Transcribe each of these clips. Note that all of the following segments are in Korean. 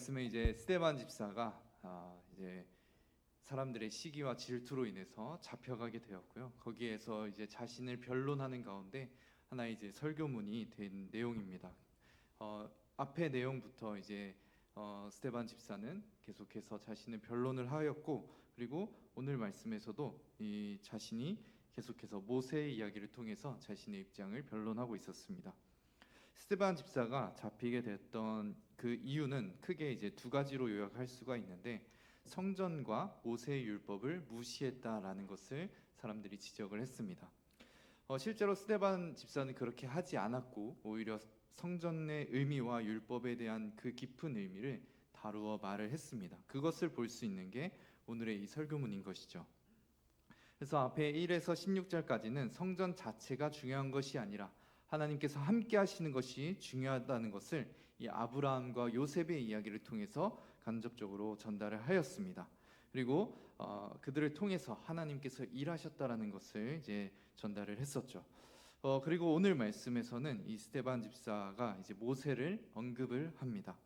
말씀에 이제 스데반 집사가 이제 사람들의 시기와 질투로 인해서 잡혀가게 되었고요. 거기에서 이제 자신을 변론하는 가운데 하나의 이제 설교문이 된 내용입니다. 앞의 내용부터 이제 스데반 집사는 계속해서 자신의 변론을 하였고, 그리고 오늘 말씀에서도 이 자신이 계속해서 모세의 이야기를 통해서 자신의 입장을 변론하고 있었습니다. 스데반 집사가 잡히게 됐던 그 이유는 크게 이제 두 가지로 요약할 수가 있는데, 성전과 모세의 율법을 무시했다라는 것을 사람들이 지적을 했습니다. 실제로 스데반 집사는 그렇게 하지 않았고, 오히려 성전의 의미와 율법에 대한 그 깊은 의미를 다루어 말을 했습니다. 그것을 볼 수 있는 게 오늘의 이 설교문인 것이죠. 그래서 앞에 1에서 16절까지는 성전 자체가 중요한 것이 아니라 하나님께서 함께 하시는 것이 중요하다는 것을 이 아브라함과 요셉의 이야기를 통해서 간접적으로 전달을 하였습니다. 그리고 그들을 통해서 하나님께서 일하셨다라는 것을 이제 전달을 했었죠. 그리고 오늘 말씀에서는 이 스데반 집사가 이제 모세를 언급을 합니다.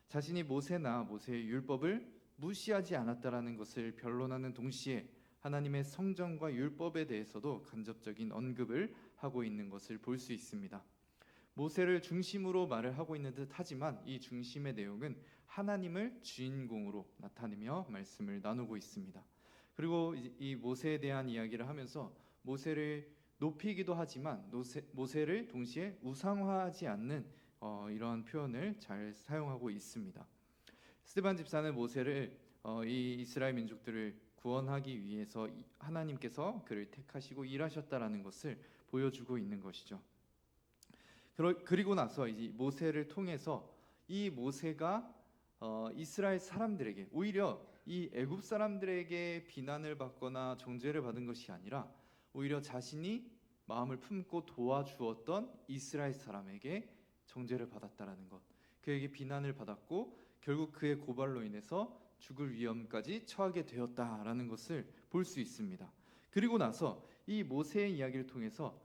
자신이 모세나 모세의 율법을 무시하지 않았다라는 것을 변론하는 동시에 하나님의 성전과 율법에 대해서도 간접적인 언급을 하고 있는 것을 볼 수 있습니다. 모세를 중심으로 말을 하고 있는 듯 하지만 이 중심의 내용은 하나님을 주인공으로 나타내며 말씀을 나누고 있습니다. 그리고 이 모세에 대한 이야기를 하면서 모세를 높이기도 하지만 모세를 동시에 우상화하지 않는 이러한 표현을 잘 사용하고 있습니다. 스데반 집사는 모세를 이 이스라엘 민족들을 구원하기 위해서 하나님께서 그를 택하시고 일하셨다라는 것을 보여주고 있는 것이죠. 그리고 나서 이제 모세를 통해서 이 모세가 이스라엘 사람들에게, 오히려 이 애굽 사람들에게 비난을 받거나 정죄를 받은 것이 아니라 오히려 자신이 마음을 품고 도와주었던 이스라엘 사람에게 정죄를 받았다라는 것, 그에게 비난을 받았고 결국 그의 고발로 인해서 죽을 위험까지 처하게 되었다라는 것을 볼 수 있습니다. 그리고 나서 이 모세의 이야기를 통해서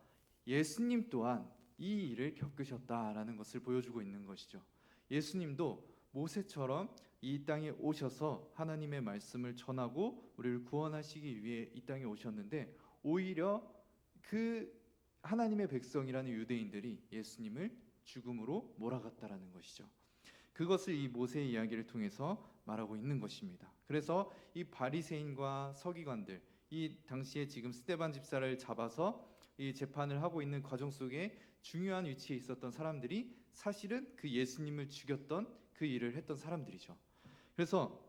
예수님 또한 이 일을 겪으셨다라는 것을 보여주고 있는 것이죠. 예수님도 모세처럼 이 땅에 오셔서 하나님의 말씀을 전하고 우리를 구원하시기 위해 이 땅에 오셨는데, 오히려 그 하나님의 백성이라는 유대인들이 예수님을 죽음으로 몰아갔다라는 것이죠. 그것을 이 모세의 이야기를 통해서 말하고 있는 것입니다. 그래서 이 바리새인과 서기관들, 이 당시에 지금 스데반 집사를 잡아서 이 재판을 하고 있는 과정 속에 중요한 위치에 있었던 사람들이 사실은 그 예수님을 죽였던 그 일을 했던 사람들이죠. 그래서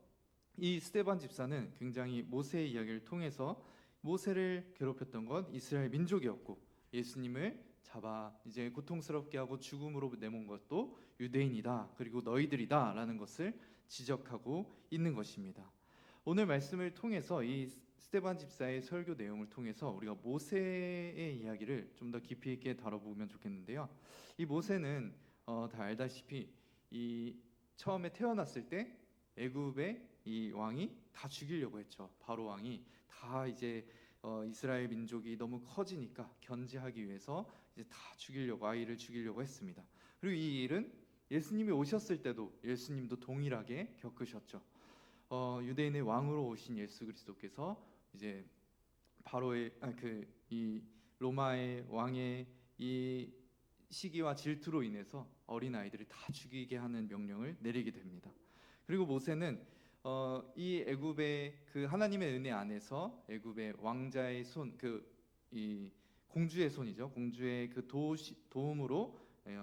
이 스데반 집사는 굉장히 모세의 이야기를 통해서 모세를 괴롭혔던 건 이스라엘 민족이었고, 예수님을 잡아 이제 고통스럽게 하고 죽음으로 내몬 것도 유대인이다, 그리고 너희들이다 라는 것을 지적하고 있는 것입니다. 오늘 말씀을 통해서 이 스데반 집사의 설교 내용을 통해서 우리가 모세의 이야기를 좀 더 깊이 있게 다뤄보면 좋겠는데요. 이 모세는 다 알다시피 이 처음에 태어났을 때 애굽의 이 왕이 다 죽이려고 했죠. 바로 왕이 다 이제 이스라엘 민족이 너무 커지니까 견제하기 위해서 이제 다 죽이려고, 아이를 죽이려고 했습니다. 그리고 이 일은 예수님이 오셨을 때도 예수님도 동일하게 겪으셨죠. 유대인의 왕으로 오신 예수 그리스도께서 이제 바로의 이 로마의 왕의 이 시기와 질투로 인해서 어린 아이들을 다 죽이게 하는 명령을 내리게 됩니다. 그리고 모세는 이 애굽의 그 하나님의 은혜 안에서 애굽의 왕자의 손, 이 공주의 손이죠. 공주의 그 도움으로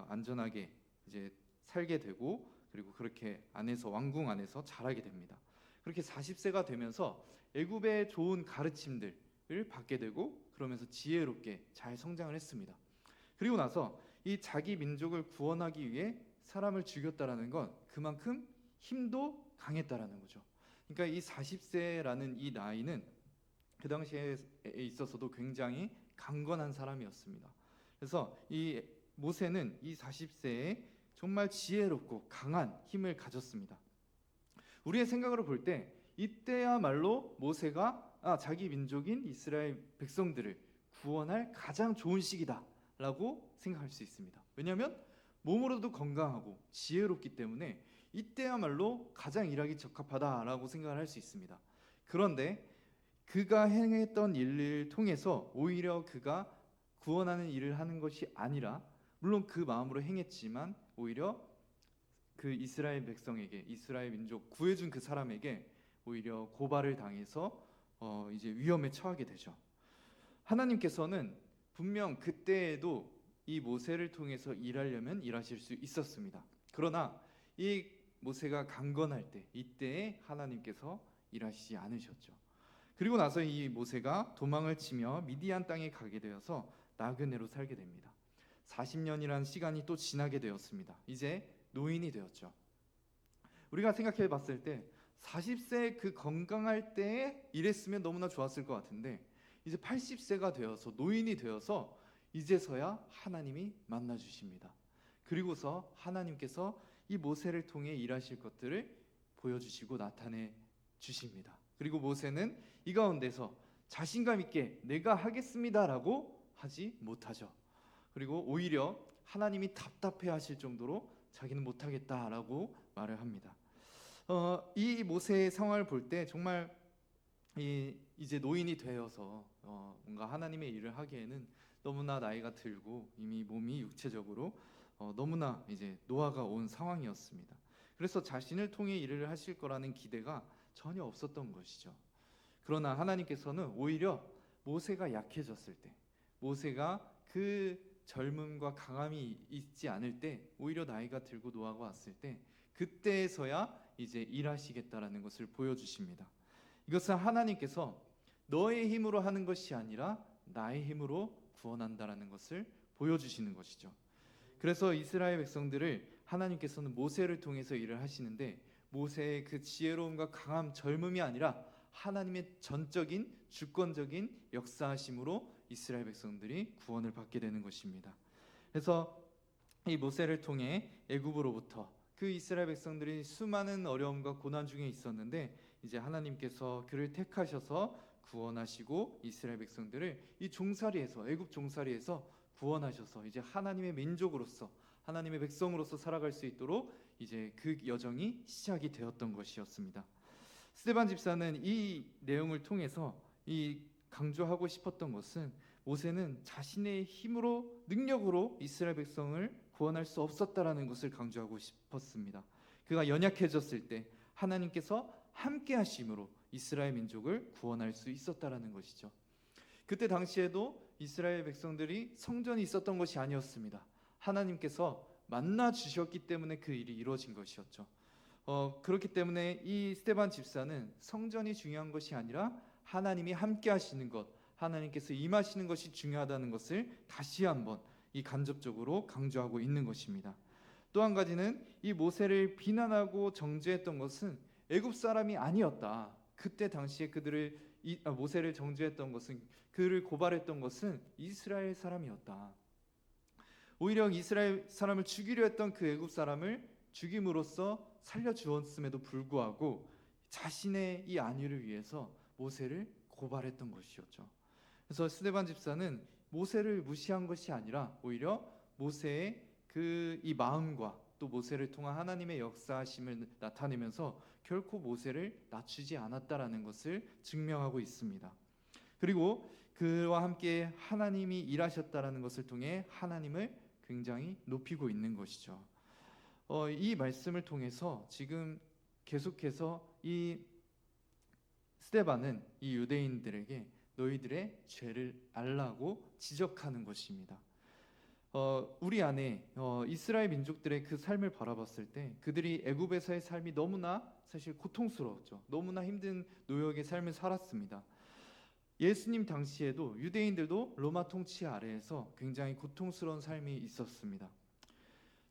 안전하게 이제 살게 되고, 그리고 그렇게 안에서, 왕궁 안에서 자라게 됩니다. 그렇게 40세가 되면서 애굽의 좋은 가르침들을 받게 되고, 그러면서 지혜롭게 잘 성장을 했습니다. 그리고 나서 이 자기 민족을 구원하기 위해 사람을 죽였다라는 건 그만큼 힘도 강했다라는 거죠. 그러니까 이 40세라는 이 나이는 그 당시에 있어서도 굉장히 강건한 사람이었습니다. 그래서 이 모세는 이 40세에 정말 지혜롭고 강한 힘을 가졌습니다. 우리의 생각으로 볼 때 이때야말로 모세가 자기 민족인 이스라엘 백성들을 구원할 가장 좋은 시기다라고 생각할 수 있습니다. 왜냐하면 몸으로도 건강하고 지혜롭기 때문에 이때야말로 가장 일하기 적합하다라고 생각을 할 수 있습니다. 그런데 그가 행했던 일을 통해서 오히려 그가 구원하는 일을 하는 것이 아니라, 물론 그 마음으로 행했지만 오히려 그 이스라엘 백성에게, 이스라엘 민족 구해준 그 사람에게 오히려 고발을 당해서 이제 위험에 처하게 되죠. 하나님께서는 분명 그때에도 이 모세를 통해서 일하려면 일하실 수 있었습니다. 그러나 이 모세가 강건할 때, 이때에 하나님께서 일하시지 않으셨죠. 그리고 나서 이 모세가 도망을 치며 미디안 땅에 가게 되어서 나그네로 살게 됩니다. 40년이라는 시간이 또 지나게 되었습니다. 이제 노인이 되었죠. 우리가 생각해 봤을 때 40세 그 건강할 때에 일했으면 너무나 좋았을 것 같은데, 이제 80세가 되어서 노인이 되어서 이제서야 하나님이 만나 주십니다. 그리고서 하나님께서 이 모세를 통해 일하실 것들을 보여주시고 나타내 주십니다. 그리고 모세는 이 가운데서 자신감 있게 내가 하겠습니다라고 하지 못하죠. 그리고 오히려 하나님이 답답해 하실 정도로 자기는 못하겠다라고 말을 합니다. 이 모세의 상황을 볼 때 정말 이제 노인이 되어서 뭔가 하나님의 일을 하기에는 너무나 나이가 들고 이미 몸이 육체적으로 너무나 이제 노화가 온 상황이었습니다. 그래서 자신을 통해 일을 하실 거라는 기대가 전혀 없었던 것이죠. 그러나 하나님께서는 오히려 모세가 약해졌을 때, 모세가 그 젊음과 강함이 있지 않을 때, 오히려 나이가 들고 노화가 왔을 때, 그때에서야 이제 일하시겠다라는 것을 보여주십니다. 이것은 하나님께서 너의 힘으로 하는 것이 아니라 나의 힘으로 구원한다라는 것을 보여주시는 것이죠. 그래서 이스라엘 백성들을 하나님께서는 모세를 통해서 일을 하시는데, 모세의 그 지혜로움과 강함, 젊음이 아니라 하나님의 전적인 주권적인 역사하심으로 이스라엘 백성들이 구원을 받게 되는 것입니다. 그래서 이 모세를 통해 애굽으로부터 그 이스라엘 백성들이 수많은 어려움과 고난 중에 있었는데, 이제 하나님께서 그를 택하셔서 구원하시고 이스라엘 백성들을 이 종살이에서, 애굽 종살이에서 구원하셔서 이제 하나님의 민족으로서, 하나님의 백성으로서 살아갈 수 있도록 이제 그 여정이 시작이 되었던 것이었습니다. 스데반 집사는 이 내용을 통해서 이 강조하고 싶었던 것은, 모세는 자신의 힘으로, 능력으로 이스라엘 백성을 구원할 수 없었다라는 것을 강조하고 싶었습니다. 그가 연약해졌을 때 하나님께서 함께 하심으로 이스라엘 민족을 구원할 수 있었다라는 것이죠. 그때 당시에도 이스라엘 백성들이 성전이 있었던 것이 아니었습니다. 하나님께서 만나 주셨기 때문에 그 일이 이루어진 것이었죠. 그렇기 때문에 이 스데반 집사는 성전이 중요한 것이 아니라 하나님이 함께 하시는 것, 하나님께서 임하시는 것이 중요하다는 것을 다시 한번 이 간접적으로 강조하고 있는 것입니다. 또 한 가지는 이 모세를 비난하고 정죄했던 것은 애굽 사람이 아니었다. 그때 당시에 모세를 정죄했던 것은, 그를 고발했던 것은 이스라엘 사람이었다. 오히려 이스라엘 사람을 죽이려 했던 그 애굽 사람을 죽임으로써 살려주었음에도 불구하고 자신의 이 안위를 위해서 모세를 고발했던 것이었죠. 그래서 스데반 집사는 모세를 무시한 것이 아니라 오히려 모세의 이 마음과 또 모세를 통한 하나님의 역사하심을 나타내면서 결코 모세를 낮추지 않았다라는 것을 증명하고 있습니다. 그리고 그와 함께 하나님이 일하셨다라는 것을 통해 하나님을 굉장히 높이고 있는 것이죠. 이 말씀을 통해서 지금 계속해서 이 스데반은 이 유대인들에게 너희들의 죄를 알라고 지적하는 것입니다. 우리 안에 이스라엘 민족들의 그 삶을 바라봤을 때 그들이 애굽에서의 삶이 너무나 사실 고통스러웠죠. 너무나 힘든 노역의 삶을 살았습니다. 예수님 당시에도 유대인들도 로마 통치 아래에서 굉장히 고통스러운 삶이 있었습니다.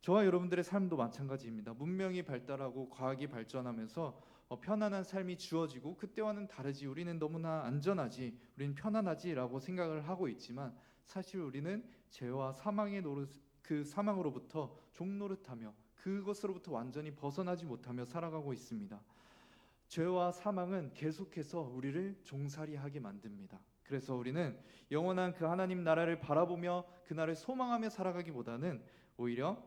저와 여러분들의 삶도 마찬가지입니다. 문명이 발달하고 과학이 발전하면서 편안한 삶이 주어지고, 그때와는 다르지, 우리는 너무나 안전하지, 우리는 편안하지라고 생각을 하고 있지만, 사실 우리는 죄와 그 사망으로부터 종노릇하며 그것으로부터 완전히 벗어나지 못하며 살아가고 있습니다. 죄와 사망은 계속해서 우리를 종살이하게 만듭니다. 그래서 우리는 영원한 그 하나님 나라를 바라보며 그날을 소망하며 살아가기보다는 오히려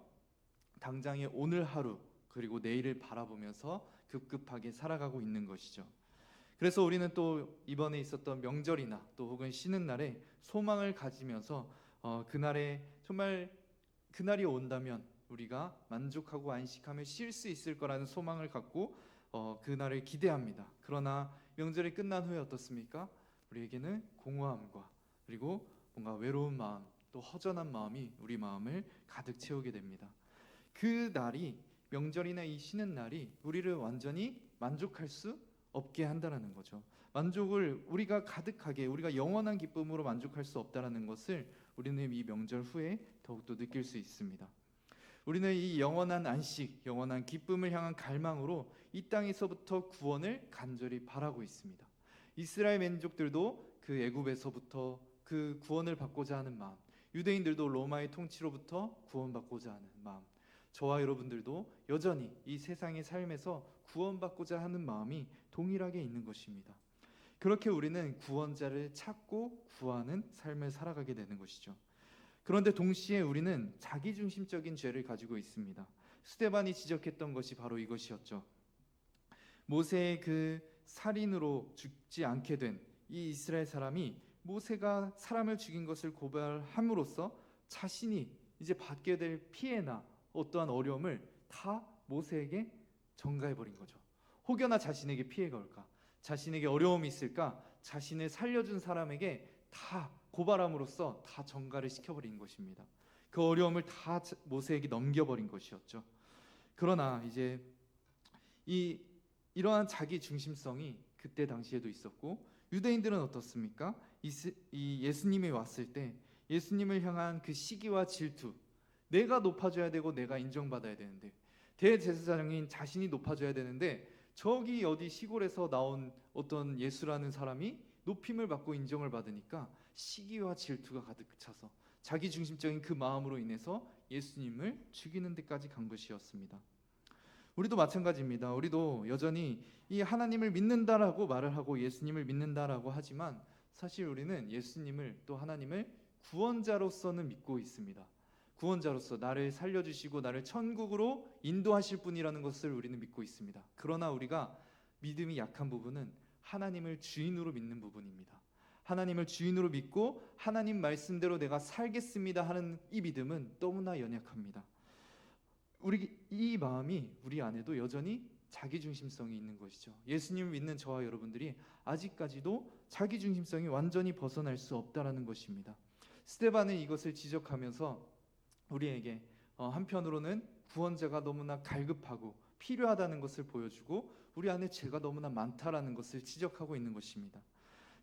당장의 오늘 하루, 그리고 내일을 바라보면서 급급하게 살아가고 있는 것이죠. 그래서 우리는 또 이번에 있었던 명절이나 또 혹은 쉬는 날에 소망을 가지면서 그날에 정말 그날이 온다면 우리가 만족하고 안식하며 쉴 수 있을 거라는 소망을 갖고 그날을 기대합니다. 그러나 명절이 끝난 후에 어떻습니까? 우리에게는 공허함과 그리고 뭔가 외로운 마음, 또 허전한 마음이 우리 마음을 가득 채우게 됩니다. 그 날이, 명절이나 이 쉬는 날이 우리를 완전히 만족할 수 없게 한다라는 거죠. 만족을 우리가 가득하게, 우리가 영원한 기쁨으로 만족할 수 없다라는 것을 우리는 이 명절 후에 더욱더 느낄 수 있습니다. 우리는 이 영원한 안식, 영원한 기쁨을 향한 갈망으로 이 땅에서부터 구원을 간절히 바라고 있습니다. 이스라엘 민족들도 그 애굽에서부터 그 구원을 받고자 하는 마음, 유대인들도 로마의 통치로부터 구원받고자 하는 마음, 저와 여러분들도 여전히 이 세상의 삶에서 구원받고자 하는 마음이 동일하게 있는 것입니다. 그렇게 우리는 구원자를 찾고 구하는 삶을 살아가게 되는 것이죠. 그런데 동시에 우리는 자기중심적인 죄를 가지고 있습니다. 스데반이 지적했던 것이 바로 이것이었죠. 모세의 그 살인으로 죽지 않게 된 이 이스라엘 사람이 모세가 사람을 죽인 것을 고발함으로써 자신이 이제 받게 될 피해나 어떠한 어려움을 다 모세에게 전가해버린 거죠. 혹여나 자신에게 피해가 올까, 자신에게 어려움이 있을까, 자신을 살려준 사람에게 다 고발함으로써 다 전가를 시켜버린 것입니다. 그 어려움을 다 모세에게 넘겨버린 것이었죠. 그러나 이제 이러한 자기 중심성이 그때 당시에도 있었고, 유대인들은 어떻습니까? 이 예수님이 왔을 때 예수님을 향한 그 시기와 질투, 내가 높아져야 되고 내가 인정받아야 되는데, 대제사장인 자신이 높아져야 되는데 저기 어디 시골에서 나온 어떤 예수라는 사람이 높임을 받고 인정을 받으니까 시기와 질투가 가득 차서 자기중심적인 그 마음으로 인해서 예수님을 죽이는 데까지 간 것이었습니다. 우리도 마찬가지입니다. 우리도 여전히 이 하나님을 믿는다라고 말을 하고 예수님을 믿는다라고 하지만 사실 우리는 예수님을, 또 하나님을 구원자로서는 믿고 있습니다. 구원자로서 나를 살려주시고 나를 천국으로 인도하실 분이라는 것을 우리는 믿고 있습니다. 그러나 우리가 믿음이 약한 부분은 하나님을 주인으로 믿는 부분입니다. 하나님을 주인으로 믿고 하나님 말씀대로 내가 살겠습니다 하는 이 믿음은 너무나 연약합니다. 이 마음이 우리 안에도 여전히 자기중심성이 있는 것이죠. 예수님을 믿는 저와 여러분들이 아직까지도 자기중심성이 완전히 벗어날 수 없다라는 것입니다. 스데반은 이것을 지적하면서 우리에게 한편으로는 구원자가 너무나 갈급하고 필요하다는 것을 보여주고 우리 안에 죄가 너무나 많다라는 것을 지적하고 있는 것입니다.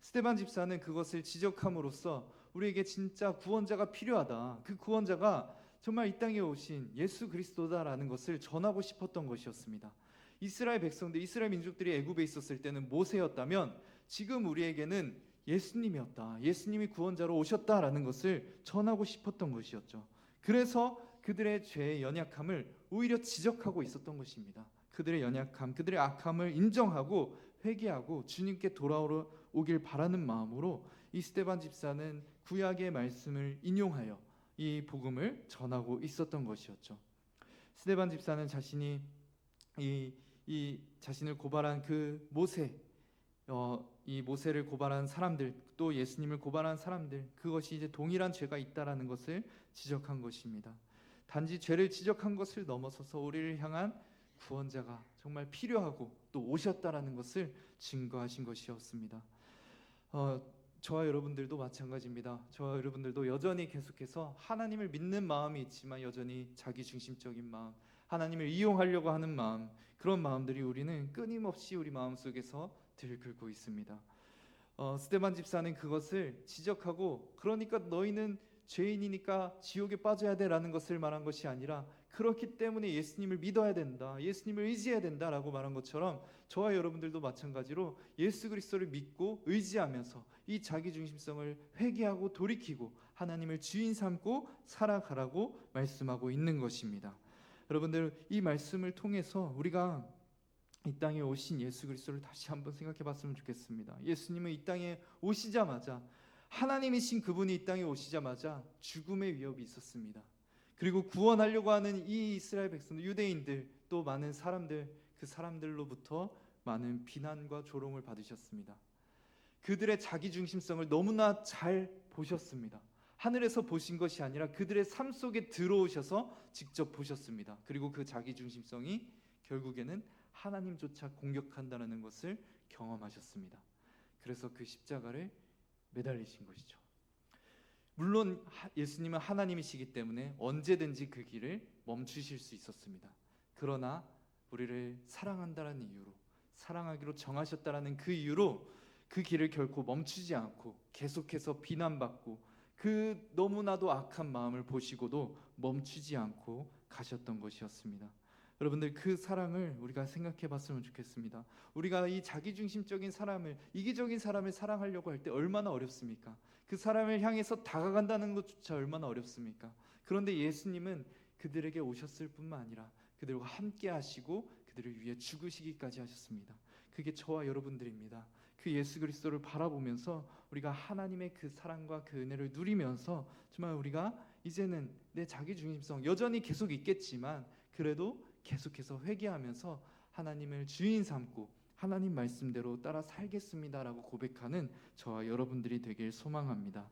스데반 집사는 그것을 지적함으로써 우리에게 진짜 구원자가 필요하다, 그 구원자가 정말 이 땅에 오신 예수 그리스도다라는 것을 전하고 싶었던 것이었습니다. 이스라엘 백성들, 이스라엘 민족들이 애굽에 있었을 때는 모세였다면 지금 우리에게는 예수님이었다, 예수님이 구원자로 오셨다라는 것을 전하고 싶었던 것이었죠. 그래서 그들의 죄의 연약함을 오히려 지적하고 있었던 것입니다. 그들의 연약함, 그들의 악함을 인정하고 회개하고 주님께 돌아오길 바라는 마음으로 이 스데반 집사는 구약의 말씀을 인용하여 이 복음을 전하고 있었던 것이었죠. 스데반 집사는 자신이 이 자신을 고발한 그 모세, 이 모세를 고발한 사람들, 또 예수님을 고발한 사람들, 그것이 이제 동일한 죄가 있다라는 것을 지적한 것입니다. 단지 죄를 지적한 것을 넘어서서 우리를 향한 구원자가 정말 필요하고 또 오셨다라는 것을 증거하신 것이었습니다. 저와 여러분들도 마찬가지입니다. 저와 여러분들도 여전히 계속해서 하나님을 믿는 마음이 있지만 여전히 자기중심적인 마음, 하나님을 이용하려고 하는 마음, 그런 마음들이 우리는 끊임없이 우리 마음속에서 들끓고 있습니다. 스데반 집사는 그것을 지적하고, 그러니까 너희는 죄인이니까 지옥에 빠져야 돼라는 것을 말한 것이 아니라 그렇기 때문에 예수님을 믿어야 된다, 예수님을 의지해야 된다라고 말한 것처럼 저와 여러분들도 마찬가지로 예수 그리스도를 믿고 의지하면서 이 자기중심성을 회개하고 돌이키고 하나님을 주인 삼고 살아가라고 말씀하고 있는 것입니다. 여러분들, 이 말씀을 통해서 우리가 이 땅에 오신 예수 그리스도를 다시 한번 생각해 봤으면 좋겠습니다. 예수님은 이 땅에 오시자마자, 하나님이신 그분이 이 땅에 오시자마자 죽음의 위협이 있었습니다. 그리고 구원하려고 하는 이 이스라엘 백성들, 유대인들, 또 많은 사람들, 그 사람들로부터 많은 비난과 조롱을 받으셨습니다. 그들의 자기중심성을 너무나 잘 보셨습니다. 하늘에서 보신 것이 아니라 그들의 삶 속에 들어오셔서 직접 보셨습니다. 그리고 그 자기중심성이 결국에는 하나님조차 공격한다는 것을 경험하셨습니다. 그래서 그 십자가를 매달리신 것이죠. 물론 예수님은 하나님이시기 때문에 언제든지 그 길을 멈추실 수 있었습니다. 그러나 우리를 사랑한다는 이유로, 사랑하기로 정하셨다는 그 이유로 그 길을 결코 멈추지 않고 계속해서 비난받고 그 너무나도 악한 마음을 보시고도 멈추지 않고 가셨던 것이었습니다. 여러분들, 그 사랑을 우리가 생각해 봤으면 좋겠습니다. 우리가 이 자기중심적인 사람을, 이기적인 사람을 사랑하려고 할 때 얼마나 어렵습니까? 그 사람을 향해서 다가간다는 것조차 얼마나 어렵습니까? 그런데 예수님은 그들에게 오셨을 뿐만 아니라 그들과 함께 하시고 그들을 위해 죽으시기까지 하셨습니다. 그게 저와 여러분들입니다. 그 예수 그리스도를 바라보면서 우리가 하나님의 그 사랑과 그 은혜를 누리면서 정말 우리가 이제는 내 자기중심성 여전히 계속 있겠지만 그래도 계속해서 회개하면서 하나님을 주인 삼고 하나님 말씀대로 따라 살겠습니다라고 고백하는 저와 여러분들이 되길 소망합니다.